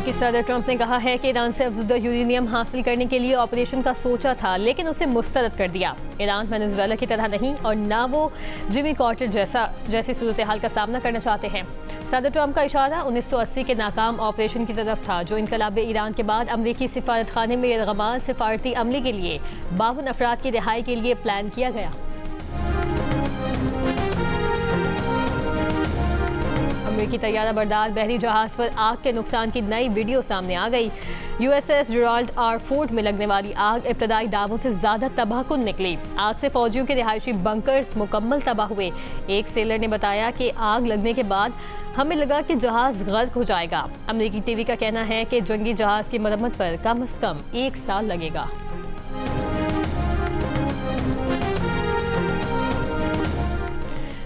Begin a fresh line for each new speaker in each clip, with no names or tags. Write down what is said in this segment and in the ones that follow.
अमेरिकी सदर ट्रंप ने कहा है कि ईरान से अफजुदा यूरेनियम हासिल करने के लिए ऑपरेशन का सोचा था, लेकिन उसे मुस्तरद कर दिया। ईरान वेनेजुएला की तरह नहीं और ना वो जिमी कार्टर जैसी सूरत हाल का सामना करना चाहते हैं। सदर ट्रंप का इशारा 1980 के नाकाम ऑपरेशन की तरफ था, जो इनकलाब ईरान के बाद अमरीकी सिफारत खाने में इल्गामात सिफारती अमले के लिए 52 अफराद की रिहाई के लिए प्लान किया गया। अमेरिकी तैयारा बरदार बहरी जहाज पर आग के नुकसान की नई वीडियो सामने आ गई। USS जेराल्ड आर फोर्ड में लगने वाली आग इब्तदाई दावों से ज्यादा तबाहकुन निकली। आग से फौजियों के रिहायशी बंकर्स मुकम्मल तबाह हुए। एक सेलर ने बताया कि आग लगने के बाद हमें लगा कि जहाज गर्क हो जाएगा। अमेरिकी टीवी का कहना है कि जंगी जहाज की मरम्मत पर कम से कम 1 साल लगेगा।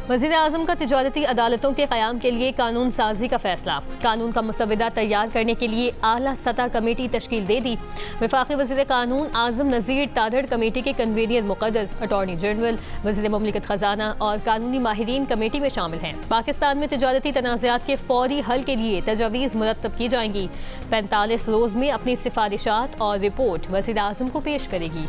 वज़ीर आज़म का तिजारती अदालतों के क़याम के लिए कानून साजी का फैसला। कानून का मसवदा तैयार करने के लिए आला सतह कमेटी तश्कील दे दी। वफाकी वज़ीर कानून आज़म नज़ीर तादड़ कमेटी के कन्वीनियर मुक़र्रर, अटॉर्नी जनरल, वज़ीर मुमलिकत ख़जाना और कानूनी माहिरीन कमेटी में शामिल हैं। पाकिस्तान में तिजारती तनाज़ात के फौरी हल के लिए तजावीज़ मुरत्तब की जाएंगी। 45 रोज़ में अपनी सिफारिशात और रिपोर्ट वज़ीर आज़म को पेश करेगी।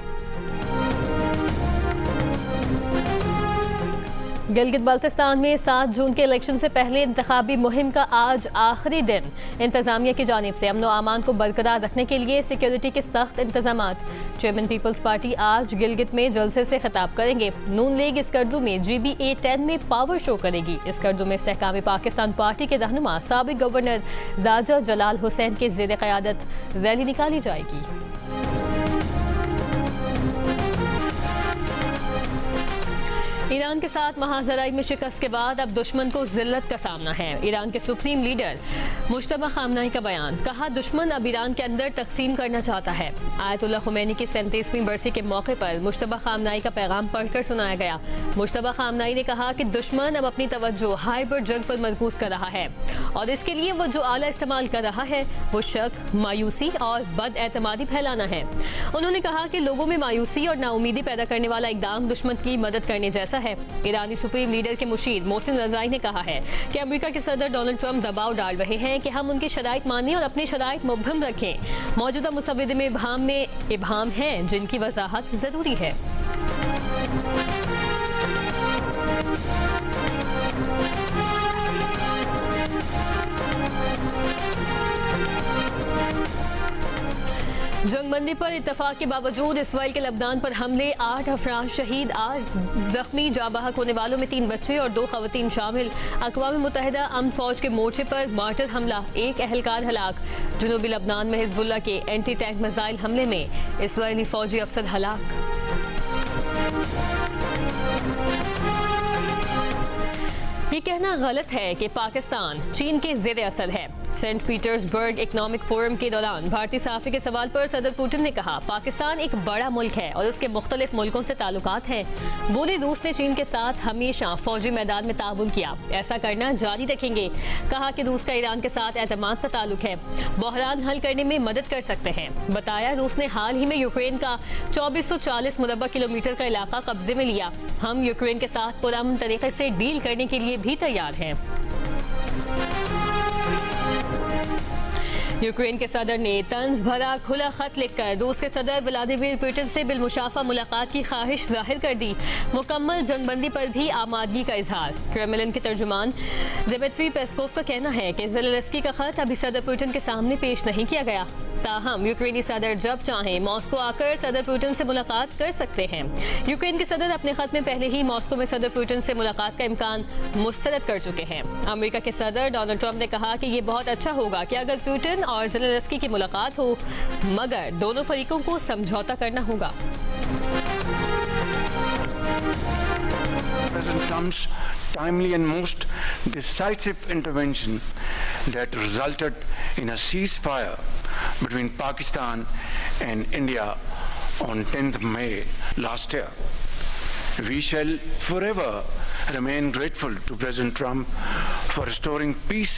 गिलगित बल्तिस्तान में 7 जून के इलेक्शन से पहले इंतखाबी मुहिम का आज आखिरी दिन। इंतजामिया की जानिब से अमन व अमान को बरकरार रखने के लिए सिक्योरिटी के सख्त इंतजामात। चेयरमैन पीपल्स पार्टी आज गिलगित में जलसे से खिताब करेंगे। नून लीग स्कर्दू में GBA 10 में पावर शो करेगी। स्कर्दू में सहकाम पाकिस्तान पार्टी के रहनुमा साबिक गवर्नर राजा जलाल हुसैन के ज़ेर क़यादत रैली निकाली जाएगी। ईरान के साथ महाजराई में शिकस्त के बाद अब दुश्मन को जिल्लत का सामना है। ईरान के सुप्रीम लीडर मुश्तबा खामनाई का बयान, कहा दुश्मन अब ईरान के अंदर तकसीम करना चाहता है। आयतुल्लाह खुमैनी की 37वीं बरसी के मौके पर मुश्तबा खामनाई का पैगाम पढ़कर सुनाया गया। मुश्तबा खामनाई ने कहा कि दुश्मन अब अपनी तवज्जो हाइब्रिड जंग पर मरकूज कर रहा है और इसके लिए वो जो आला इस्तेमाल कर रहा है वो शक, मायूसी और बदएतमादी फैलाना है। उन्होंने कहा कि लोगों में मायूसी और नाउमीदी पैदा करने वाला इक़दाम दुश्मन की मदद करने जैसा है। ईरानी सुप्रीम लीडर के मुशीर मोहसिन रज़ाई ने कहा है कि अमेरिका के सदर डोनाल्ड ट्रंप दबाव डाल रहे हैं कि हम उनकी शराइत मानें और अपनी शराइत मुबहम रखें। मौजूदा मुसव्वदे में इबहाम हैं जिनकी वजाहत जरूरी है। जंगबंदी पर इत्तफाक के बावजूद इसराइल के लबनान पर हमले, 8 अफराद शहीद, 8 जख्मी, जाबाहक होने वालों में 3 बच्चे और 2 खवातीन शामिल। अक़वाम मुत्तहिदा अमन फौज के मोर्चे पर मार्टर हमला, 1 एहलकार हलाक। जुनूबी लबनान में हिजबुल्लाह के एंटी टैंक मिसाइल हमले में इसराइली फौजी अफसर हलाक। ये कहना गलत है कि पाकिस्तान चीन के ज़ेर असर है। सेंट पीटर्सबर्ग इकोनॉमिक फोरम के दौरान भारतीय सहाफ़ी के सवाल पर सदर पुतिन ने कहा, पाकिस्तान एक बड़ा मुल्क है और उसके मुख्तलिफ मुल्कों से ताल्लुकात हैं। बोले रूस ने चीन के साथ हमेशा फौजी मैदान में ताउन किया, ऐसा करना जारी रखेंगे। कहा कि रूस का ईरान के साथ एतमाद का ताल्लुक है, बहरान हल करने में मदद कर सकते हैं। बताया रूस ने हाल ही में यूक्रेन का 2440 मुरब्बा किलोमीटर का इलाका कब्जे में लिया। हम यूक्रेन के साथ पुरअमन तरीके से डील करने के लिए भी तैयार हैं। यूक्रेन के सदर ने तंज भरा खुला खत लिखकर रूस के सदर व्लादिमीर पुतिन से बिलमुशाफा मुलाकात की ख्वाहिश जाहिर कर दी। मुकम्मल जंगबंदी पर भी आमादगी का इजहार। क्रेमलिन के तर्जुमान दिमित्री पेस्कोव का कहना है कि ज़ेलेंस्की का खत अभी सदर पुतिन के सामने पेश नहीं किया गया। ताहम यूक्रेनी सदर जब चाहें मॉस्को आकर सदर पुतिन से मुलाकात कर सकते हैं। यूक्रेन के सदर अपने खत में पहले ही मॉस्को में सदर पुतिन से मुलाकात का इम्कान मुस्तरद कर चुके हैं। अमेरिका के सदर डोनाल्ड ट्रंप ने कहा कि ये बहुत अच्छा होगा कि अगर पुतिन और ज़ेलेंस्की की मुलाकात हो, मगर दोनों फरीकों को समझौता करना होगा।
Trump's timely and most decisive intervention that resulted in a ceasefire between Pakistan and India on 10th May last year. We shall forever remain grateful to President Trump for restoring peace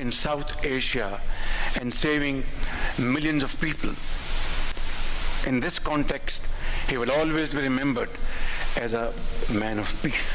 in South Asia and saving millions of people. In this context, he will always be remembered as a man of peace.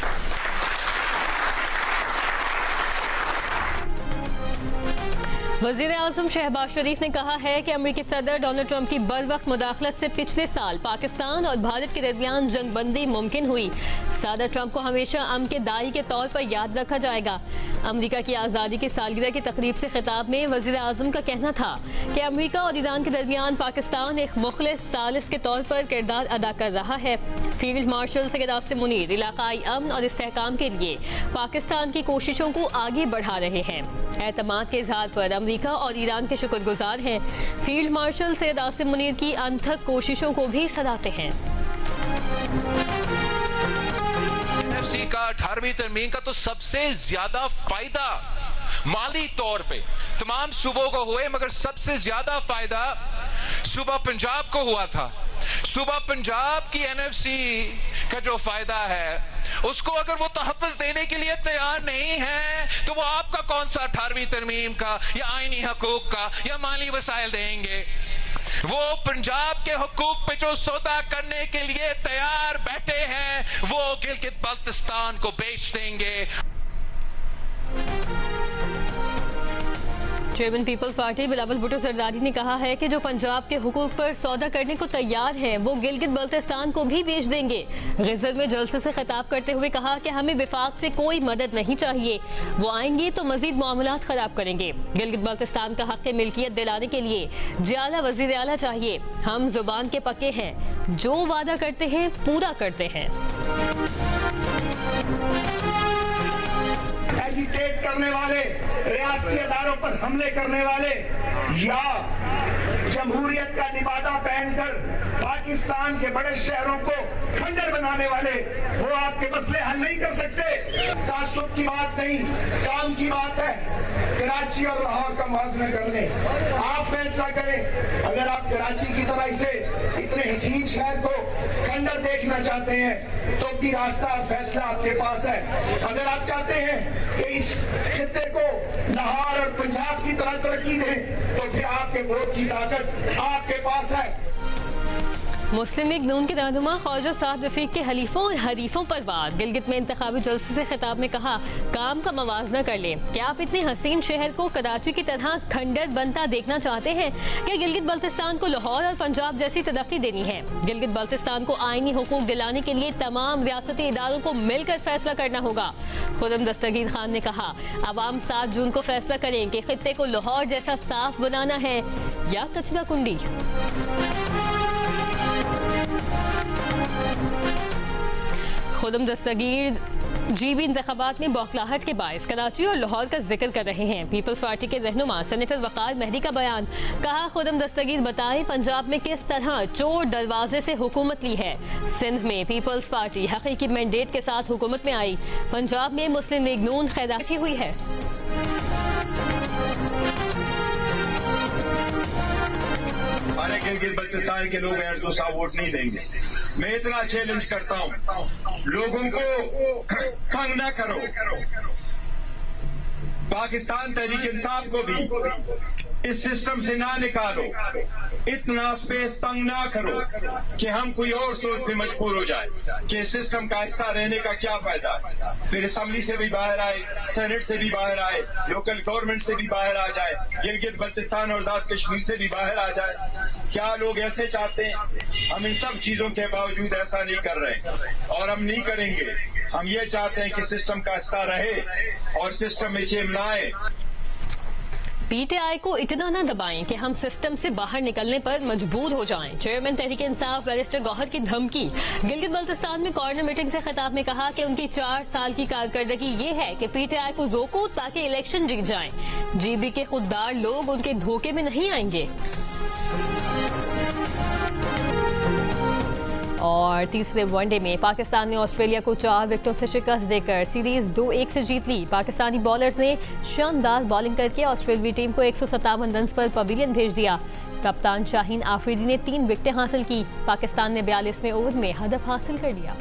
वज़ीर आज़म शहबाज शरीफ ने कहा है कि अमेरिकी सदर Donald Trump की बरवक्त मुदाखलत से पिछले साल पाकिस्तान और भारत के दरमियान जंगबंदी मुमकिन हुई। सदर ट्रंप को हमेशा अमन के दाई के तौर पर याद रखा जाएगा। अमेरिका की आज़ादी की सालगिरह की तकरीब से खिताब में वज़ीर आज़म का कहना था कि अमेरिका और ईरान के दरमियान पाकिस्तान एक मुखलिस सालिस के तौर पर किरदार अदा कर रहा है। फील्ड मार्शल सैयद आसिम मुनीर इलाकाई अमन और इस्तेहकाम के लिए पाकिस्तान की कोशिशों को आगे बढ़ा रहे हैं। एतमाद के इजहार पर अमेरिका और ईरान के शुक्रगुजार हैं। फील्ड मार्शल सैयद आसिम मुनीर की अनथक कोशिशों को भी सराहते हैं।
एनएफसी का 18वीं तरमीम का तो सबसे ज्यादा फायदा माली तौर पे तमाम सूबों को हुए, मगर सबसे ज्यादा फायदा सूबा पंजाब को हुआ था। सूबा पंजाब की एनएफसी का जो फायदा है उसको अगर वो तहफ़्फ़ुज़ देने के लिए तैयार नहीं है तो वो आपका कौन सा 18वीं तरमीम का या आईनी हकूक का या माली वसाइल देंगे। वो पंजाब के हुकूक पे जो सौदा करने के लिए तैयार बैठे हैं वो गिलगित बल्तिस्तान को बेच देंगे।
Chairman peoples party Bilawal Bhutto Zardari ने कहा है कि जो पंजाब के हुकूक पर सौदा करने को तैयार हैं वो गिलगित बल्तिस्तान को भी बेच देंगे। गज़ल में जलसे से खिताब करते हुए कहा कि हमें विफाक से कोई मदद नहीं चाहिए, वो आएंगे तो मजीद मामलात खराब करेंगे। गिलगित बल्तिस्तान का हक़ मिल्कियत दिलाने के लिए जियाला वज़ीर आला चाहिए। हम जुबान के पक्के हैं, जो वादा करते हैं पूरा करते हैं।
एजिटेट करने वाले, रियासती अदारों पर हमले करने वाले या जमहूरियत का लिबादा पहनकर पाकिस्तान के बड़े शहरों को खंडर बनाने वाले वो आपके मसले हल नहीं कर सकते। तासुब की बात नहीं, काम की बात है। कराची और लाहौर का मुआवजा कर लें, आप फैसला करें। अगर आप कराची की तरह इसे इतने हसीन शहर को खंडर देखना चाहते हैं तो भी रास्ता और फैसला आपके पास है। अगर आप चाहते हैं कि इस खित्ते को लाहौर और पंजाब की तरह तरक्की दें तो फिर आपके वोट की ताकत आपके पास है।
मुस्लिम लीग नून के रहनुमा ख्वाजा साद रफीक के हलीफों और हरीफों पर बात। गिलगित में इंतखाबी जलसे से खिताब में कहा, काम का मवाजना कर लें। क्या आप इतने हसीन शहर को कराची की तरह खंडर बनता देखना चाहते हैं? क्या गिलगित बल्तिस्तान को लाहौर और पंजाब जैसी तरक्की देनी है? गिलगित बल्तिस्तान को आईनी हुकूक दिलाने के लिए तमाम रियासती इदारों को मिलकर फैसला करना होगा। खुदम दस्तगीर खान ने कहा, अवाम 7 जून को फैसला करें कि खित्ते को लाहौर जैसा साफ बनाना है या कचरा कुंडी। खुदम दस्तगीर जीबी इंतखाबात में बौखलाहट के बायस कराची और लाहौर का जिक्र कर रहे हैं। पीपल्स पार्टी के रहनुमा सेनेटर वकार मेहदी का बयान। कहा, खुदम दस्तगीर बताएं पंजाब में किस तरह चोर दरवाजे से हुकूमत ली है। सिंध में पीपल्स पार्टी हकीकी मैंडेट के साथ हुकूमत में आई। पंजाब में मुस्लिम लीग नून खैराती हुई है।
हमारे गिलगित बल्तिस्तान के लोग हैं तो साफ वोट नहीं देंगे। मैं इतना चैलेंज करता हूं, लोगों को तंग ना करो। पाकिस्तान तहरीक इंसाफ को भी इस सिस्टम से ना निकालो। इतना स्पेस तंग ना करो कि हम कोई और सोच पे मजबूर हो जाए कि इस सिस्टम का हिस्सा रहने का क्या फायदा। फिर असेंबली से भी बाहर आए, सेनेट से भी बाहर आए, लोकल गवर्नमेंट से भी बाहर आ जाए, गिलगित बल्तिस्तान और आजाद कश्मीर से भी बाहर आ जाए। क्या लोग ऐसे चाहते हैं? हम इन सब चीजों के बावजूद ऐसा नहीं कर रहे और हम नहीं करेंगे। हम ये चाहते हैं कि सिस्टम का हिस्सा रहे और सिस्टम में चेम ना आए।
पीटीआई को इतना न दबाएं कि हम सिस्टम से बाहर निकलने पर मजबूर हो जाएं। चेयरमैन तहरीक इंसाफ बैरिस्टर गौहर की धमकी। गिलगित बल्तिस्तान में कॉर्नर मीटिंग से खिताब में कहा कि उनकी 4 साल की कारकर्दगी ये है कि पीटीआई को रोको ताकि इलेक्शन जीत जाएं। जीबी के खुददार लोग उनके धोखे में नहीं आएंगे। और तीसरे वनडे में पाकिस्तान ने ऑस्ट्रेलिया को 4 विकेटों से शिकस्त देकर सीरीज 2-1 से जीत ली। पाकिस्तानी बॉलर्स ने शानदार बॉलिंग करके ऑस्ट्रेलियाई टीम को 157 रन पर पवेलियन भेज दिया। कप्तान शाहीन आफरीदी ने 3 विकेटें हासिल की। पाकिस्तान ने 42वें ओवर में हदफ हासिल कर लिया।